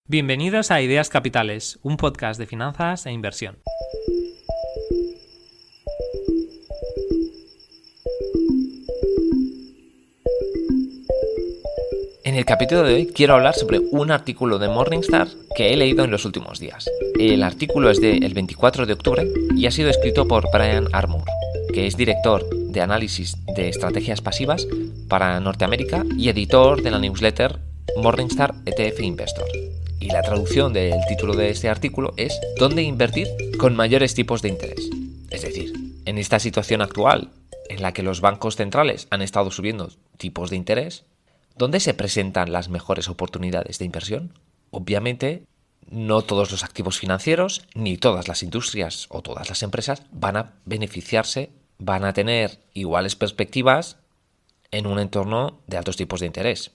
Bienvenidos a Ideas Capitales, un podcast de finanzas e inversión. En el capítulo de hoy quiero hablar sobre un artículo de Morningstar que he leído en los últimos días. El artículo es del 24 de octubre y ha sido escrito por Brian Armour, que es director de análisis de estrategias pasivas para Norteamérica y editor de la newsletter Morningstar ETF Investor. Y la traducción del título de este artículo es ¿dónde invertir con mayores tipos de interés? Es decir, en esta situación actual en la que los bancos centrales han estado subiendo tipos de interés, ¿dónde se presentan las mejores oportunidades de inversión? Obviamente, no todos los activos financieros, ni todas las industrias o todas las empresas van a beneficiarse, van a tener iguales perspectivas en un entorno de altos tipos de interés.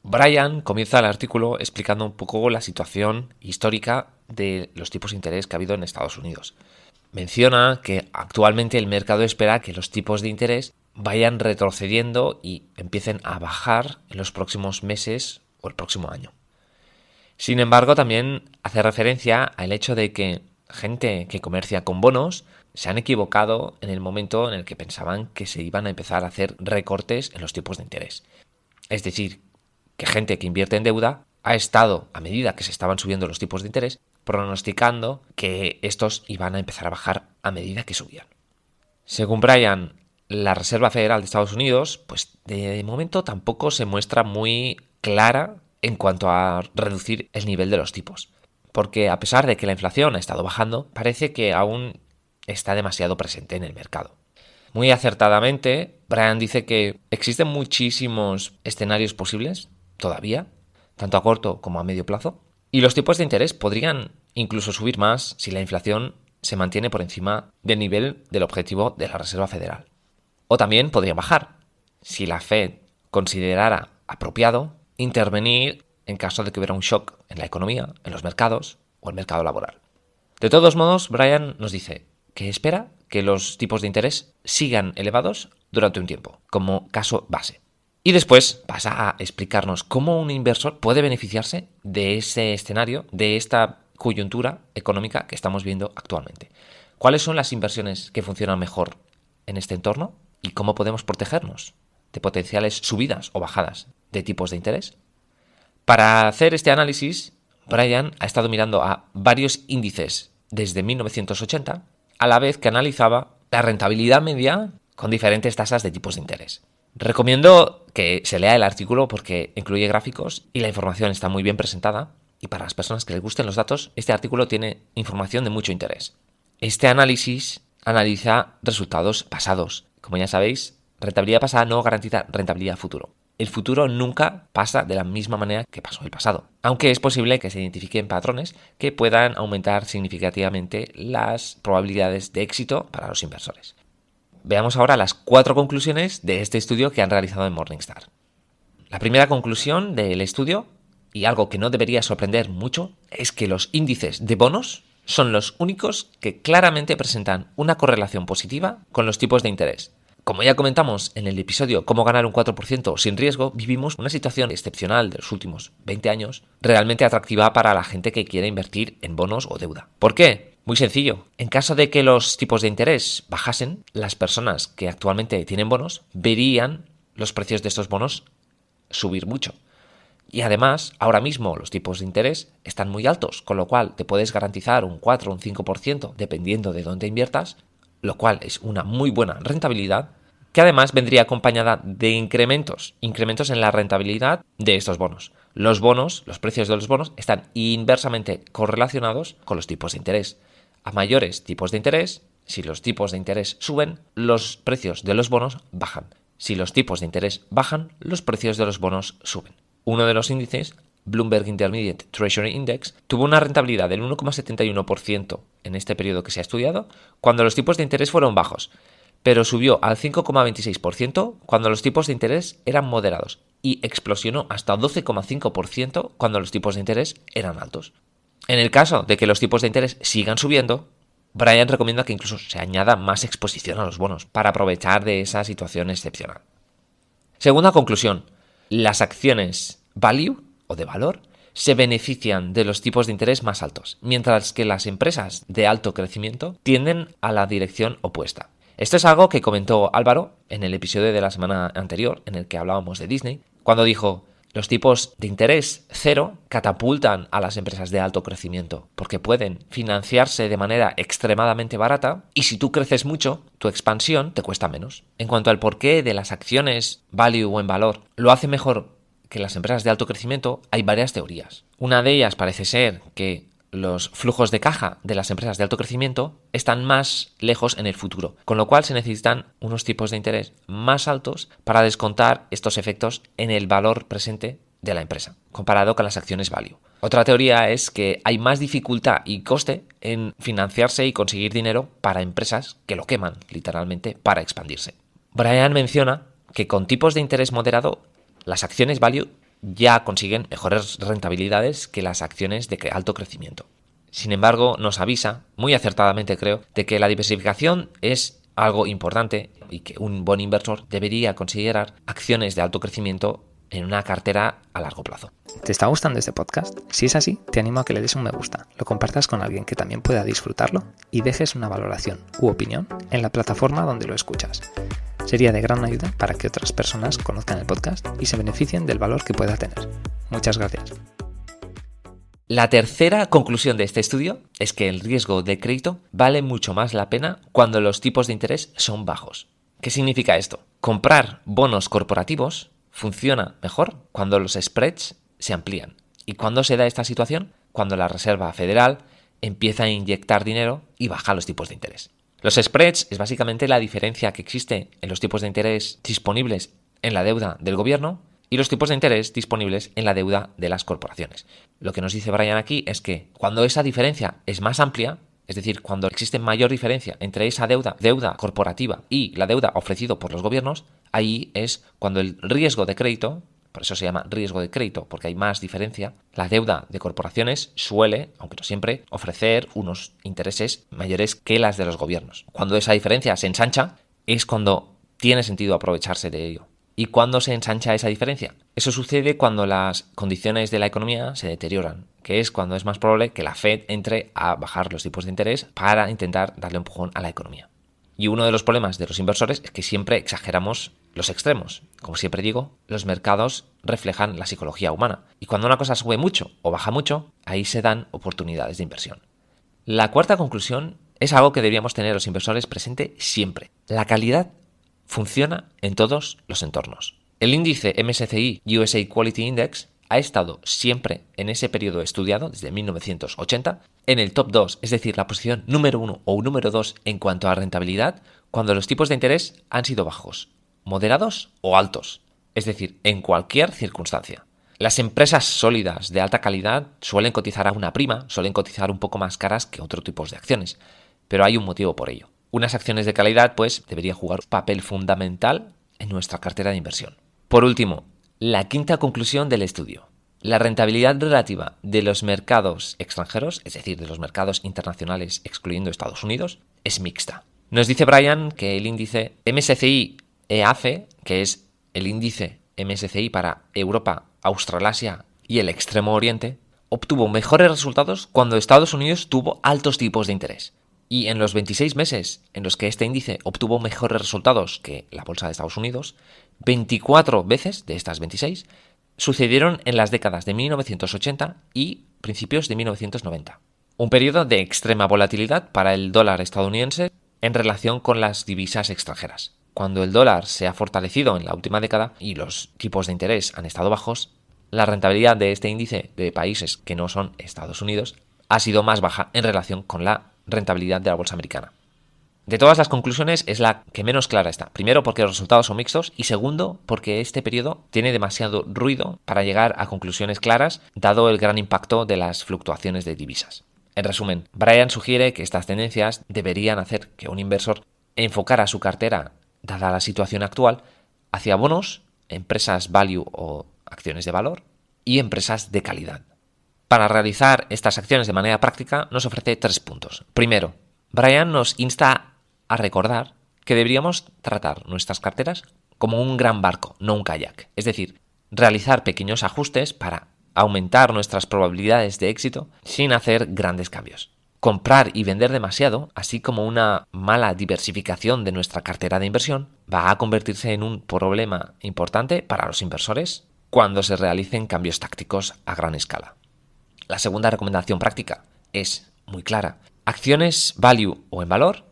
Brian comienza el artículo explicando un poco la situación histórica de los tipos de interés que ha habido en Estados Unidos. Menciona que actualmente el mercado espera que los tipos de interés vayan retrocediendo y empiecen a bajar en los próximos meses o el próximo año. Sin embargo, también hace referencia al hecho de que gente que comercia con bonos se han equivocado en el momento en el que pensaban que se iban a empezar a hacer recortes en los tipos de interés. Es decir, que gente que invierte en deuda ha estado, a medida que se estaban subiendo los tipos de interés, pronosticando que estos iban a empezar a bajar a medida que subían. Según Brian, la Reserva Federal de Estados Unidos, pues de momento tampoco se muestra muy clara en cuanto a reducir el nivel de los tipos. Porque a pesar de que la inflación ha estado bajando, parece que aún está demasiado presente en el mercado. Muy acertadamente, Brian dice que existen muchísimos escenarios posibles todavía, tanto a corto como a medio plazo, y los tipos de interés podrían incluso subir más si la inflación se mantiene por encima del nivel del objetivo de la Reserva Federal. O también podrían bajar si la Fed considerara apropiado intervenir en caso de que hubiera un shock en la economía, en los mercados o el mercado laboral. De todos modos, Brian nos dice que espera que los tipos de interés sigan elevados durante un tiempo, como caso base. Y después pasa a explicarnos cómo un inversor puede beneficiarse de ese escenario, de esta coyuntura económica que estamos viendo actualmente. ¿Cuáles son las inversiones que funcionan mejor en este entorno? ¿Y cómo podemos protegernos de potenciales subidas o bajadas de tipos de interés? Para hacer este análisis, Brian ha estado mirando a varios índices desde 1980, a la vez que analizaba la rentabilidad media con diferentes tasas de tipos de interés. Recomiendo que se lea el artículo porque incluye gráficos y la información está muy bien presentada, y para las personas que les gusten los datos, este artículo tiene información de mucho interés. Este análisis analiza resultados pasados. Como ya sabéis, rentabilidad pasada no garantiza rentabilidad futuro. El futuro nunca pasa de la misma manera que pasó el pasado, aunque es posible que se identifiquen patrones que puedan aumentar significativamente las probabilidades de éxito para los inversores. Veamos ahora las 4 conclusiones de este estudio que han realizado en Morningstar. La primera conclusión del estudio, y algo que no debería sorprender mucho, es que los índices de bonos son los únicos que claramente presentan una correlación positiva con los tipos de interés. Como ya comentamos en el episodio Cómo ganar un 4% sin riesgo, vivimos una situación excepcional de los últimos 20 años, realmente atractiva para la gente que quiere invertir en bonos o deuda. ¿Por qué? Muy sencillo. En caso de que los tipos de interés bajasen, las personas que actualmente tienen bonos verían los precios de estos bonos subir mucho. Y además, ahora mismo los tipos de interés están muy altos, con lo cual te puedes garantizar un 4 o un 5% dependiendo de dónde inviertas, lo cual es una muy buena rentabilidad, que además vendría acompañada de incrementos en la rentabilidad de estos bonos. Los precios de los bonos están inversamente correlacionados con los tipos de interés. A mayores tipos de interés, si los tipos de interés suben, los precios de los bonos bajan. Si los tipos de interés bajan, los precios de los bonos suben. Uno de los índices, Bloomberg Intermediate Treasury Index, tuvo una rentabilidad del 1,71% en este periodo que se ha estudiado, cuando los tipos de interés fueron bajos, pero subió al 5,26% cuando los tipos de interés eran moderados y explosionó hasta 12,5% cuando los tipos de interés eran altos. En el caso de que los tipos de interés sigan subiendo, Brian recomienda que incluso se añada más exposición a los bonos para aprovechar de esa situación excepcional. Segunda conclusión. Las acciones value o de valor se benefician de los tipos de interés más altos, mientras que las empresas de alto crecimiento tienden a la dirección opuesta. Esto es algo que comentó Álvaro en el episodio de la semana anterior, en el que hablábamos de Disney, cuando dijo: los tipos de interés cero catapultan a las empresas de alto crecimiento porque pueden financiarse de manera extremadamente barata y si tú creces mucho, tu expansión te cuesta menos. En cuanto al porqué de las acciones value o en valor lo hace mejor que las empresas de alto crecimiento, hay varias teorías. Una de ellas parece ser que los flujos de caja de las empresas de alto crecimiento están más lejos en el futuro, con lo cual se necesitan unos tipos de interés más altos para descontar estos efectos en el valor presente de la empresa, comparado con las acciones value. Otra teoría es que hay más dificultad y coste en financiarse y conseguir dinero para empresas que lo queman, literalmente, para expandirse. Brian menciona que con tipos de interés moderado, las acciones value ya consiguen mejores rentabilidades que las acciones de alto crecimiento. Sin embargo, nos avisa, muy acertadamente creo, de que la diversificación es algo importante y que un buen inversor debería considerar acciones de alto crecimiento en una cartera a largo plazo. ¿Te está gustando este podcast? Si es así, te animo a que le des un me gusta, lo compartas con alguien que también pueda disfrutarlo y dejes una valoración u opinión en la plataforma donde lo escuchas. Sería de gran ayuda para que otras personas conozcan el podcast y se beneficien del valor que pueda tener. Muchas gracias. La tercera conclusión de este estudio es que el riesgo de crédito vale mucho más la pena cuando los tipos de interés son bajos. ¿Qué significa esto? Comprar bonos corporativos funciona mejor cuando los spreads se amplían. ¿Y cuándo se da esta situación? Cuando la Reserva Federal empieza a inyectar dinero y baja los tipos de interés. Los spreads es básicamente la diferencia que existe en los tipos de interés disponibles en la deuda del gobierno y los tipos de interés disponibles en la deuda de las corporaciones. Lo que nos dice Brian aquí es que cuando esa diferencia es más amplia, es decir, cuando existe mayor diferencia entre esa deuda corporativa y la deuda ofrecida por los gobiernos, ahí es cuando el riesgo de crédito, por eso se llama riesgo de crédito, porque hay más diferencia, la deuda de corporaciones suele, aunque no siempre, ofrecer unos intereses mayores que las de los gobiernos. Cuando esa diferencia se ensancha, es cuando tiene sentido aprovecharse de ello. ¿Y cuándo se ensancha esa diferencia? Eso sucede cuando las condiciones de la economía se deterioran, que es cuando es más probable que la Fed entre a bajar los tipos de interés para intentar darle un empujón a la economía. Y uno de los problemas de los inversores es que siempre exageramos los extremos. Como siempre digo, los mercados reflejan la psicología humana. Y cuando una cosa sube mucho o baja mucho, ahí se dan oportunidades de inversión. La cuarta conclusión es algo que deberíamos tener los inversores presente siempre. La calidad funciona en todos los entornos. El índice MSCI USA Quality Index ha estado siempre en ese periodo estudiado, desde 1980, en el top 2, es decir, la posición número 1 o número 2 en cuanto a rentabilidad, cuando los tipos de interés han sido bajos, moderados o altos, es decir, en cualquier circunstancia. Las empresas sólidas de alta calidad suelen cotizar a una prima, suelen cotizar un poco más caras que otros tipos de acciones, pero hay un motivo por ello. Unas acciones de calidad, pues, deberían jugar un papel fundamental en nuestra cartera de inversión. Por último, la quinta conclusión del estudio. La rentabilidad relativa de los mercados extranjeros, es decir, de los mercados internacionales excluyendo Estados Unidos, es mixta. Nos dice Brian que el índice MSCI EAFE, que es el índice MSCI para Europa, Australasia y el Extremo Oriente, obtuvo mejores resultados cuando Estados Unidos tuvo altos tipos de interés. Y en los 26 meses en los que este índice obtuvo mejores resultados que la bolsa de Estados Unidos, 24 veces de estas 26 sucedieron en las décadas de 1980 y principios de 1990. Un periodo de extrema volatilidad para el dólar estadounidense en relación con las divisas extranjeras. Cuando el dólar se ha fortalecido en la última década y los tipos de interés han estado bajos, la rentabilidad de este índice de países que no son Estados Unidos ha sido más baja en relación con la rentabilidad de la bolsa americana. De todas las conclusiones es la que menos clara está. Primero porque los resultados son mixtos y segundo porque este periodo tiene demasiado ruido para llegar a conclusiones claras dado el gran impacto de las fluctuaciones de divisas. En resumen, Brian sugiere que estas tendencias deberían hacer que un inversor enfocara su cartera, dada la situación actual, hacia bonos, empresas value o acciones de valor y empresas de calidad. Para realizar estas acciones de manera práctica nos ofrece 3 puntos. Primero, Brian nos insta a recordar que deberíamos tratar nuestras carteras como un gran barco, no un kayak. Es decir, realizar pequeños ajustes para aumentar nuestras probabilidades de éxito sin hacer grandes cambios. Comprar y vender demasiado, así como una mala diversificación de nuestra cartera de inversión, va a convertirse en un problema importante para los inversores cuando se realicen cambios tácticos a gran escala. La segunda recomendación práctica es muy clara. Acciones value o en valor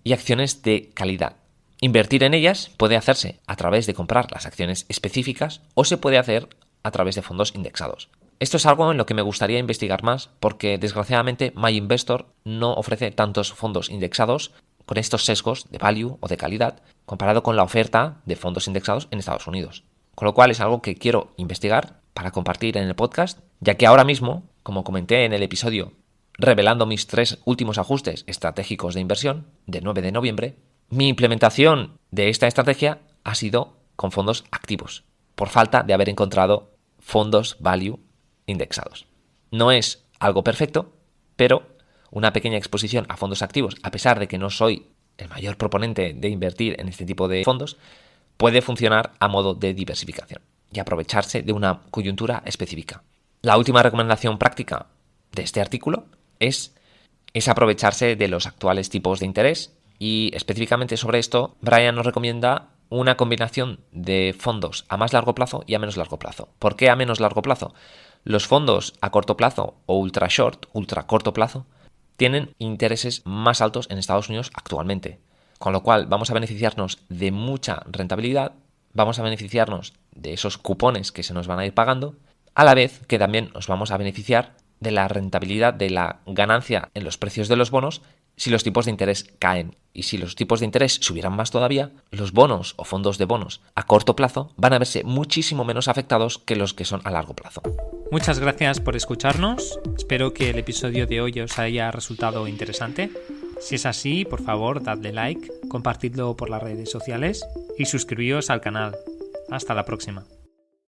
y acciones de calidad. Invertir en ellas puede hacerse a través de comprar las acciones específicas o se puede hacer a través de fondos indexados. Esto es algo en lo que me gustaría investigar más porque desgraciadamente MyInvestor no ofrece tantos fondos indexados con estos sesgos de value o de calidad comparado con la oferta de fondos indexados en Estados Unidos. Con lo cual es algo que quiero investigar para compartir en el podcast, ya que ahora mismo, como comenté en el episodio revelando mis 3 últimos ajustes estratégicos de inversión del 9 de noviembre, mi implementación de esta estrategia ha sido con fondos activos, por falta de haber encontrado fondos value indexados. No es algo perfecto, pero una pequeña exposición a fondos activos, a pesar de que no soy el mayor proponente de invertir en este tipo de fondos, puede funcionar a modo de diversificación y aprovecharse de una coyuntura específica. La última recomendación práctica de este artículo es aprovecharse de los actuales tipos de interés y específicamente sobre esto, Brian nos recomienda una combinación de fondos a más largo plazo y a menos largo plazo. ¿Por qué a menos largo plazo? Los fondos a corto plazo o ultra short, ultra corto plazo, tienen intereses más altos en Estados Unidos actualmente. Con lo cual vamos a beneficiarnos de mucha rentabilidad, vamos a beneficiarnos de esos cupones que se nos van a ir pagando, a la vez que también nos vamos a beneficiar de la rentabilidad, de la ganancia en los precios de los bonos si los tipos de interés caen. Y si los tipos de interés subieran más todavía, los bonos o fondos de bonos a corto plazo van a verse muchísimo menos afectados que los que son a largo plazo. Muchas gracias por escucharnos. Espero que el episodio de hoy os haya resultado interesante. Si es así, por favor, dadle like, compartidlo por las redes sociales y suscribíos al canal. Hasta la próxima.